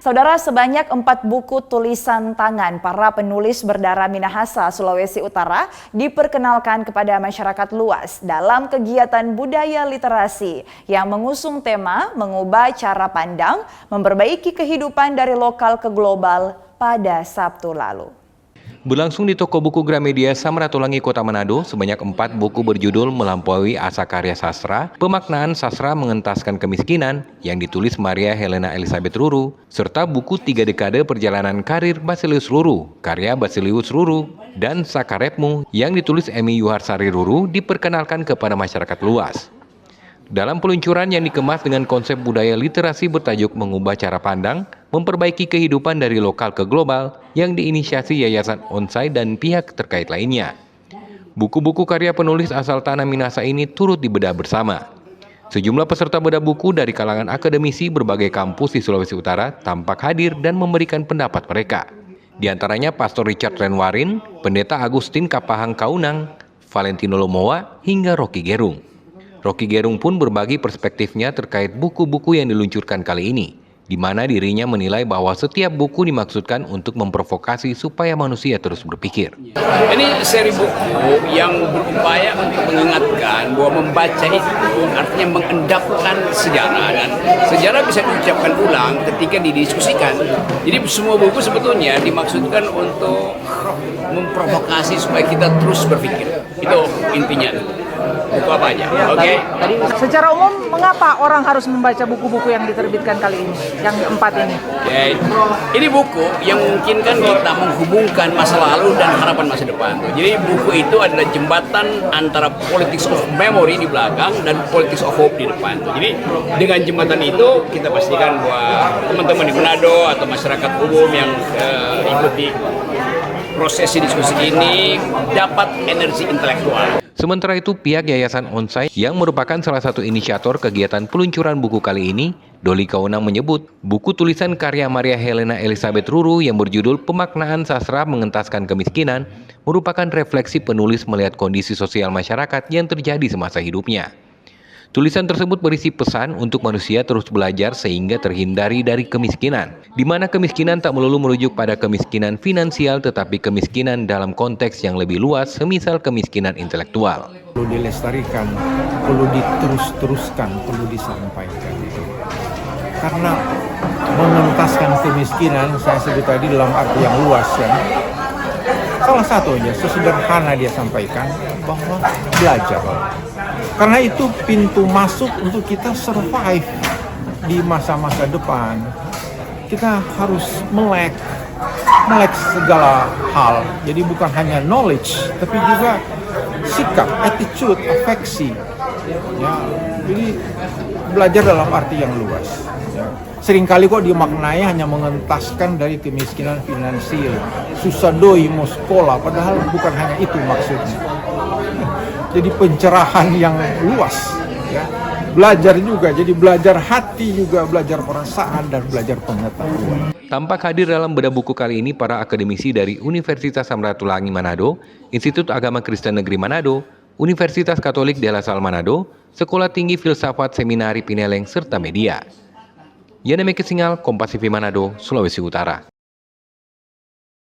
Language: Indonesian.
Saudara, sebanyak 4 buku tulisan tangan para penulis berdarah Minahasa, Sulawesi Utara diperkenalkan kepada masyarakat luas dalam kegiatan budaya literasi yang mengusung tema mengubah cara pandang, memperbaiki kehidupan dari lokal ke global pada Sabtu lalu. Berlangsung di toko buku Gramedia Samratulangi, Kota Manado, sebanyak 4 buku berjudul Melampaui Asa Karya Sastra, Pemaknaan Sastra Mengentaskan Kemiskinan yang ditulis Maria Helena Elizabeth Ruru, serta buku 3 dekade perjalanan karir Basilius Ruru, karya Basilius Ruru, dan Sakarepmu yang ditulis Emi Yuharsari Ruru diperkenalkan kepada masyarakat luas. Dalam peluncuran yang dikemas dengan konsep budaya literasi bertajuk Mengubah Cara Pandang, Memperbaiki Kehidupan dari Lokal ke Global yang diinisiasi Yayasan Onsai dan pihak terkait lainnya. Buku-buku karya penulis asal tanah Minahasa ini turut dibedah bersama. Sejumlah peserta bedah buku dari kalangan akademisi berbagai kampus di Sulawesi Utara tampak hadir dan memberikan pendapat mereka. Di antaranya Pastor Richard Renwarin, Pendeta Agustin Kapahang Kaunang, Valentino Lomowa, hingga Rocky Gerung. Rocky Gerung pun berbagi perspektifnya terkait buku-buku yang diluncurkan kali ini, di mana dirinya menilai bahwa setiap buku dimaksudkan untuk memprovokasi supaya manusia terus berpikir. Ini seri buku yang berupaya untuk mengingatkan bahwa membaca itu artinya mengendapkan sejarah, dan sejarah bisa diucapkan ulang ketika didiskusikan. Jadi semua buku sebetulnya dimaksudkan untuk memprovokasi supaya kita terus berpikir. Itu intinya. Buku apa aja? Oke. Secara umum, mengapa orang harus membaca buku-buku yang diterbitkan kali ini, yang 4 ini? Okay. Ini buku yang memungkinkan kita menghubungkan masa lalu dan harapan masa depan. Jadi buku itu adalah jembatan antara politics of memory di belakang dan politics of hope di depan. Jadi dengan jembatan itu kita pastikan bahwa teman-teman di Manado atau masyarakat umum yang ikuti prosesi diskusi ini dapat energi intelektual. Sementara itu, pihak Yayasan Onsai yang merupakan salah satu inisiator kegiatan peluncuran buku kali ini, Doli Kaunang menyebut buku tulisan karya Maria Helena Elizabeth Ruru yang berjudul Pemaknaan Sastra Mengentaskan Kemiskinan merupakan refleksi penulis melihat kondisi sosial masyarakat yang terjadi semasa hidupnya. Tulisan tersebut berisi pesan untuk manusia terus belajar sehingga terhindari dari kemiskinan, di mana kemiskinan tak melulu merujuk pada kemiskinan finansial tetapi kemiskinan dalam konteks yang lebih luas, semisal kemiskinan intelektual. Perlu dilestarikan, perlu diterus-teruskan, perlu disampaikan. Karena mengentaskan kemiskinan, saya sebut tadi dalam arti yang luas ya. Salah satunya sesederhana dia sampaikan bahwa belajar. Karena itu pintu masuk untuk kita survive di masa-masa depan. Kita harus melek segala hal. Jadi bukan hanya knowledge, tapi juga sikap, attitude, afeksi. Ya, jadi belajar dalam arti yang luas. Ya. Seringkali kok dimaknai hanya mengentaskan dari kemiskinan finansial. Susah doi mau sekolah, padahal bukan hanya itu maksudnya. Jadi pencerahan yang luas, ya. Belajar juga, jadi belajar hati juga, belajar perasaan, dan belajar pengetahuan. Tampak hadir dalam bedah buku kali ini para akademisi dari Universitas Samratulangi Manado, Institut Agama Kristen Negeri Manado, Universitas Katolik De La Salle Manado, Sekolah Tinggi Filsafat Seminari Pineleng, serta media. Yana Mekesingal, Kompas TV Manado, Sulawesi Utara.